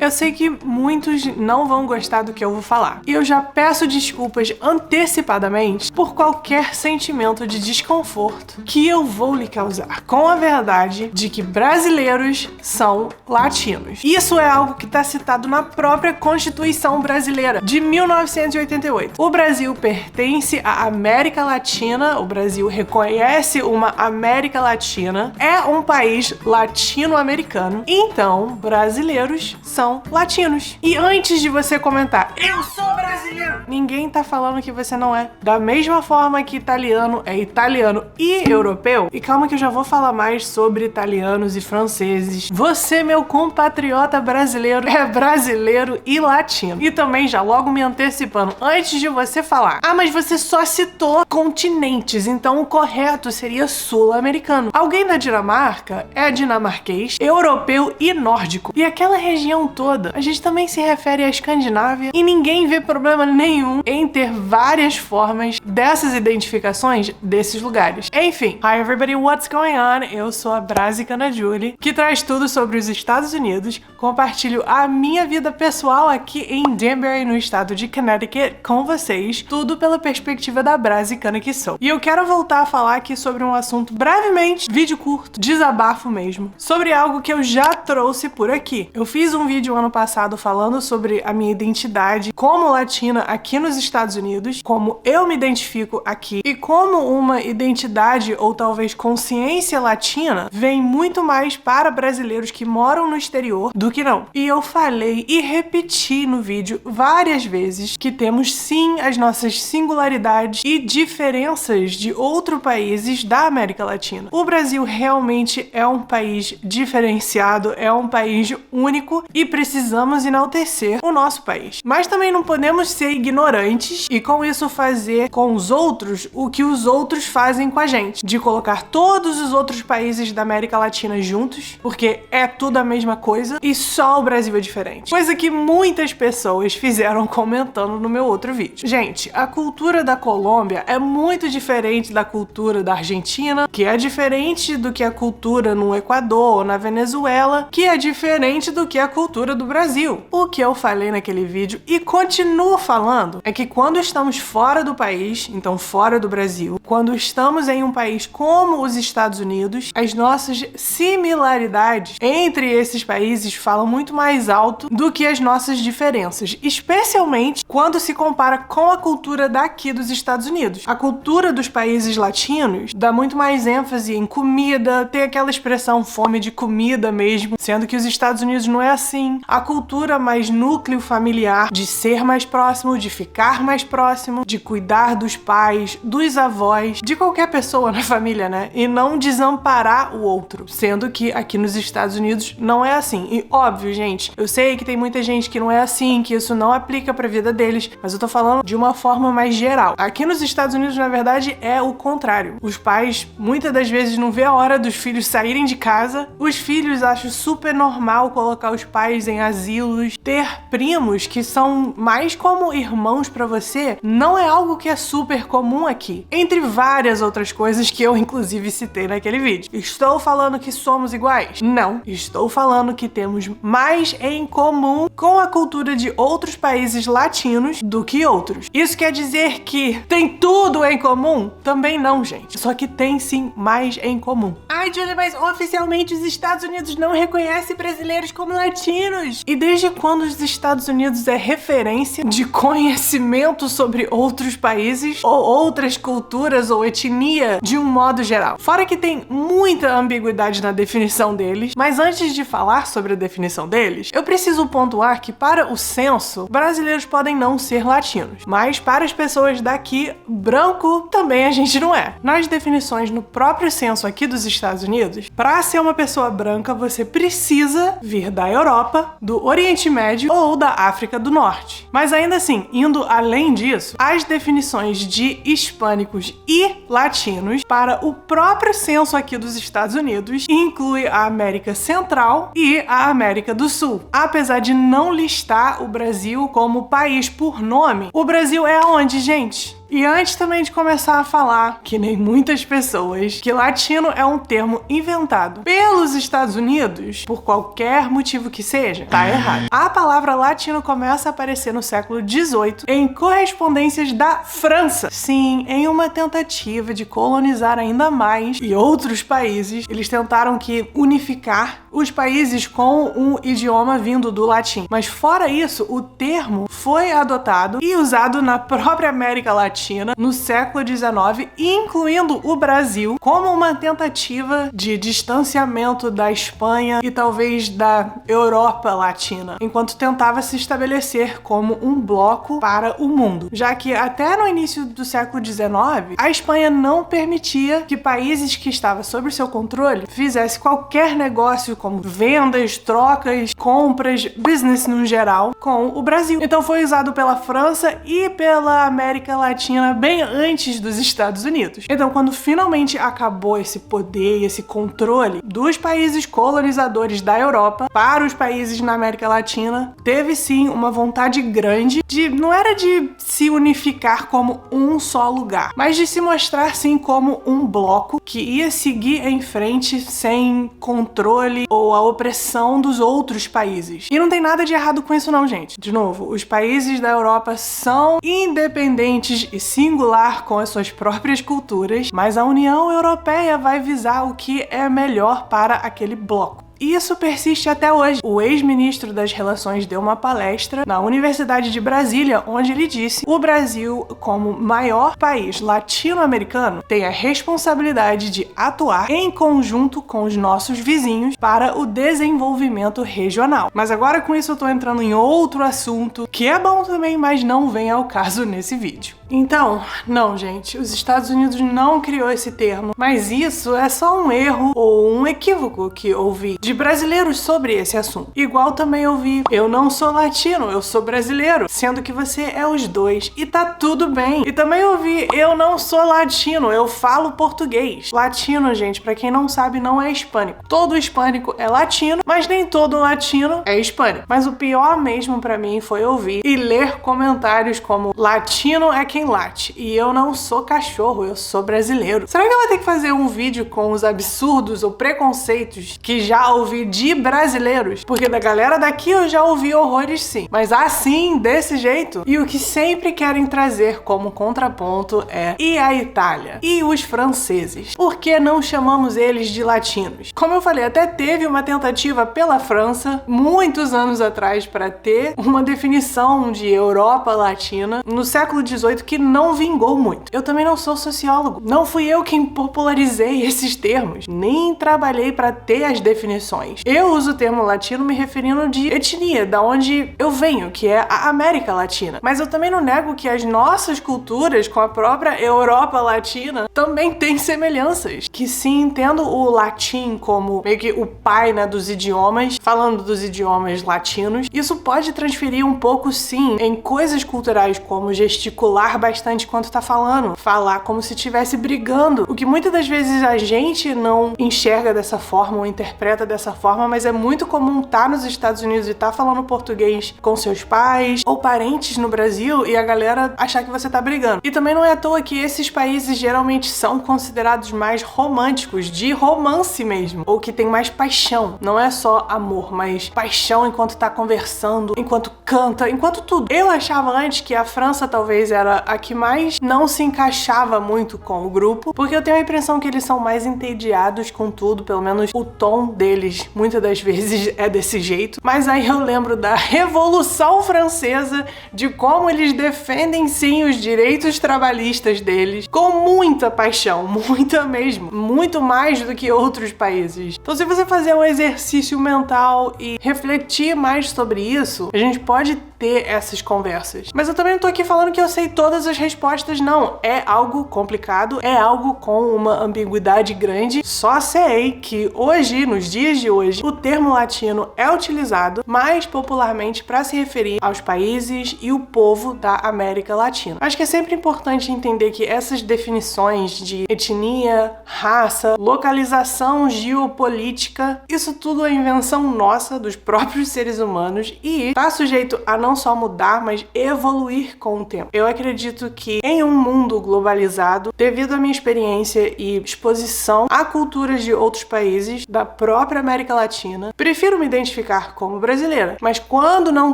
Eu sei que muitos não vão gostar do que eu vou falar, e eu já peço desculpas antecipadamente por qualquer sentimento de desconforto que eu vou lhe causar com a verdade de que brasileiros são latinos. Isso é algo que está citado na própria Constituição brasileira de 1988. O Brasil pertence à América Latina, o Brasil reconhece uma América Latina, é um país latino-americano, então brasileiros são latinos. E antes de você comentar, eu sou brasileiro, ninguém tá falando que você não é. Da mesma forma que italiano é italiano e europeu, e calma que eu já vou falar mais sobre italianos e franceses, você, meu compatriota brasileiro, é brasileiro e latino. E também já logo me antecipando, antes de você falar, mas você só citou continentes, então o correto seria sul-americano. Alguém da Dinamarca é dinamarquês, europeu e nórdico. E aquela região toda, a gente também se refere à Escandinávia, e ninguém vê problema nenhum em ter várias formas dessas identificações desses lugares. Enfim, hi everybody, what's going on? Eu sou a Brasicana Julie, que traz tudo sobre os Estados Unidos, compartilho a minha vida pessoal aqui em Danbury, no estado de Connecticut, com vocês, tudo pela perspectiva da Brasicana que sou. E eu quero voltar a falar aqui sobre um assunto brevemente, vídeo curto, desabafo mesmo, sobre algo que eu já trouxe por aqui. Eu fiz um vídeo ano passado falando sobre a minha identidade como latina aqui nos Estados Unidos, como eu me identifico aqui e como uma identidade ou talvez consciência latina vem muito mais para brasileiros que moram no exterior do que não. E eu falei e repeti no vídeo várias vezes que temos sim as nossas singularidades e diferenças de outros países da América Latina. O Brasil realmente é um país diferenciado, é um país único e precisamos enaltecer o nosso país. Mas também não podemos ser ignorantes e com isso fazer com os outros o que os outros fazem com a gente, de colocar todos os outros países da América Latina juntos, porque é tudo a mesma coisa e só o Brasil é diferente. Coisa que muitas pessoas fizeram comentando no meu outro vídeo. Gente, a cultura da Colômbia é muito diferente da cultura da Argentina, que é diferente do que a cultura no Equador ou na Venezuela, que é diferente do que a cultura do Brasil. O que eu falei naquele vídeo e continuo falando é que quando estamos fora do país, então fora do Brasil, quando estamos em um país como os Estados Unidos, as nossas similaridades entre esses países falam muito mais alto do que as nossas diferenças, especialmente quando se compara com a cultura daqui dos Estados Unidos. A cultura dos países latinos dá muito mais ênfase em comida, tem aquela expressão fome de comida mesmo, sendo que os Estados Unidos não é assim. A cultura mais núcleo familiar, de ser mais próximo, de ficar mais próximo, de cuidar dos pais, dos avós, de qualquer pessoa na família, né? E não desamparar o outro, sendo que aqui nos Estados Unidos não é assim. E óbvio, gente, eu sei que tem muita gente que não é assim, que isso não aplica pra vida deles, mas eu tô falando de uma forma mais geral. Aqui nos Estados Unidos, na verdade, é o contrário. Os pais, muitas das vezes, não vê a hora dos filhos saírem de casa. Os filhos acham super normal colocar os pais em asilos. Ter primos que são mais como irmãos pra você não é algo que é super comum aqui. Entre várias outras coisas que eu, inclusive, citei naquele vídeo. Estou falando que somos iguais? Não. Estou falando que temos mais em comum com a cultura de outros países latinos do que outros. Isso quer dizer que tem tudo em comum? Também não, gente. Só que tem sim mais em comum. Ai, Julia, mas oficialmente os Estados Unidos não reconhecem brasileiros como latinos. E desde quando os Estados Unidos é referência de conhecimento sobre outros países ou outras culturas ou etnia de um modo geral? Fora que tem muita ambiguidade na definição deles, mas antes de falar sobre a definição deles, eu preciso pontuar que para o censo, brasileiros podem não ser latinos, mas para as pessoas daqui, branco também a gente não é. Nas definições no próprio censo aqui dos Estados Unidos, para ser uma pessoa branca, você precisa vir da Europa, do Oriente Médio ou da África do Norte. Mas ainda assim, indo além disso, as definições de hispânicos e latinos para o próprio censo aqui dos Estados Unidos inclui a América Central e a América do Sul. Apesar de não listar o Brasil como país por nome, o Brasil é aonde, gente? E antes também de começar a falar, que nem muitas pessoas, que latino é um termo inventado pelos Estados Unidos, por qualquer motivo que seja, tá errado. A palavra latino começa a aparecer no século XVIII em correspondências da França. Sim, em uma tentativa de colonizar ainda mais e outros países, eles tentaram que unificar os países com um idioma vindo do latim. Mas fora isso, o termo foi adotado e usado na própria América Latina no século XIX, incluindo o Brasil, como uma tentativa de distanciamento da Espanha e talvez da Europa Latina, enquanto tentava se estabelecer como um bloco para o mundo, já que até no início do século XIX, a Espanha não permitia que países que estavam sob seu controle fizessem qualquer negócio como vendas, trocas, compras, business no geral com o Brasil. Então foi usado pela França e pela América Latina bem antes dos Estados Unidos. Então quando finalmente acabou esse poder e esse controle dos países colonizadores da Europa para os países na América Latina, teve sim uma vontade grande de, não era de se unificar como um só lugar, mas de se mostrar sim como um bloco que ia seguir em frente sem controle ou a opressão dos outros países. E não tem nada de errado com isso não, gente. De novo, os países da Europa são independentes e singular com as suas próprias culturas, mas a União Europeia vai visar o que é melhor para aquele bloco. E isso persiste até hoje. O ex-ministro das Relações deu uma palestra na Universidade de Brasília, onde ele disse: o Brasil, como maior país latino-americano, tem a responsabilidade de atuar em conjunto com os nossos vizinhos para o desenvolvimento regional. Mas agora com isso eu tô entrando em outro assunto, que é bom também, mas não vem ao caso nesse vídeo. Então, não, gente, os Estados Unidos não criou esse termo, mas isso é só um erro ou um equívoco que ouvi de brasileiros sobre esse assunto. Igual também ouvi: eu não sou latino, eu sou brasileiro, sendo que você é os dois e tá tudo bem. E também ouvi: eu não sou latino, eu falo português. Latino, gente, pra quem não sabe, não é hispânico. Todo hispânico é latino, mas nem todo latino é hispânico. Mas o pior mesmo pra mim foi ouvir e ler comentários como: latino é quem late, e eu não sou cachorro, eu sou brasileiro. Será que eu vou ter que fazer um vídeo com os absurdos ou preconceitos que já ouvi de brasileiros? Porque da galera daqui eu já ouvi horrores sim, mas assim, desse jeito. E o que sempre querem trazer como contraponto é: e a Itália? E os franceses? Por que não chamamos eles de latinos? Como eu falei, até teve uma tentativa pela França, muitos anos atrás, para ter uma definição de Europa Latina no século XVIII que não vingou muito. Eu também não sou sociólogo, não fui eu quem popularizei esses termos, nem trabalhei para ter as definições. Eu uso o termo latino me referindo de etnia, da onde eu venho, que é a América Latina. Mas eu também não nego que as nossas culturas com a própria Europa Latina também têm semelhanças. Que sim, entendo o latim como meio que o pai, né, dos idiomas, falando dos idiomas latinos, isso pode transferir um pouco sim em coisas culturais como gesticular bastante enquanto tá falando, falar como se estivesse brigando, o que muitas das vezes a gente não enxerga dessa forma ou interpreta dessa forma, mas é muito comum estar nos Estados Unidos e estar falando português com seus pais ou parentes no Brasil e a galera achar que você tá brigando. E também não é à toa que esses países geralmente são considerados mais românticos, de romance mesmo, ou que tem mais paixão. Não é só amor, mas paixão enquanto tá conversando, enquanto canta, enquanto tudo. Eu achava antes que a França talvez era a que mais não se encaixava muito com o grupo, porque eu tenho a impressão que eles são mais entediados com tudo, pelo menos o tom deles muitas das vezes é desse jeito. Mas aí eu lembro da Revolução Francesa, de como eles defendem sim os direitos trabalhistas deles com muita paixão, muita mesmo, muito mais do que outros países. Então se você fazer um exercício mental e refletir mais sobre isso, a gente pode ter essas conversas. Mas eu também não tô aqui falando que eu sei todas as respostas, não. É algo complicado, é algo com uma ambiguidade grande. Só sei que hoje, nos dias de hoje, o termo latino é utilizado mais popularmente para se referir aos países e o povo da América Latina. Acho que é sempre importante entender que essas definições de etnia, raça, localização geopolítica, isso tudo é invenção nossa, dos próprios seres humanos, e tá sujeito a não só mudar, mas evoluir com o tempo. Eu acredito que em um mundo globalizado, devido à minha experiência e exposição a culturas de outros países da própria América Latina, prefiro me identificar como brasileira. Mas quando não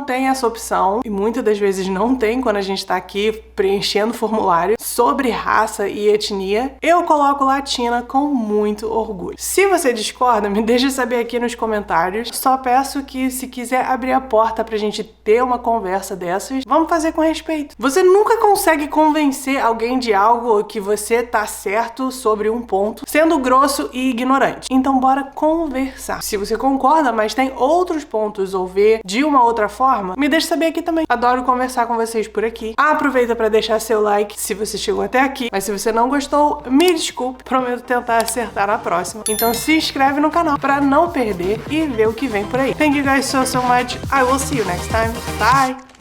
tem essa opção, e muitas das vezes não tem quando a gente tá aqui preenchendo formulário sobre raça e etnia, eu coloco latina com muito orgulho. Se você discorda, me deixa saber aqui nos comentários. Só peço que, se quiser abrir a porta pra gente ter uma conversa dessas, vamos fazer com respeito. Você nunca consegue convencer alguém de algo que você tá certo sobre um ponto, sendo grosso e ignorante. Então bora conversar. Se você concorda, mas tem outros pontos ou vê de uma outra forma, me deixa saber aqui também. Adoro conversar com vocês por aqui. Aproveita pra deixar seu like se você chegou até aqui, mas se você não gostou, me desculpe, prometo tentar acertar na próxima. Então se inscreve no canal pra não perder e ver o que vem por aí. Thank you guys so much. I will see you next time. Bye!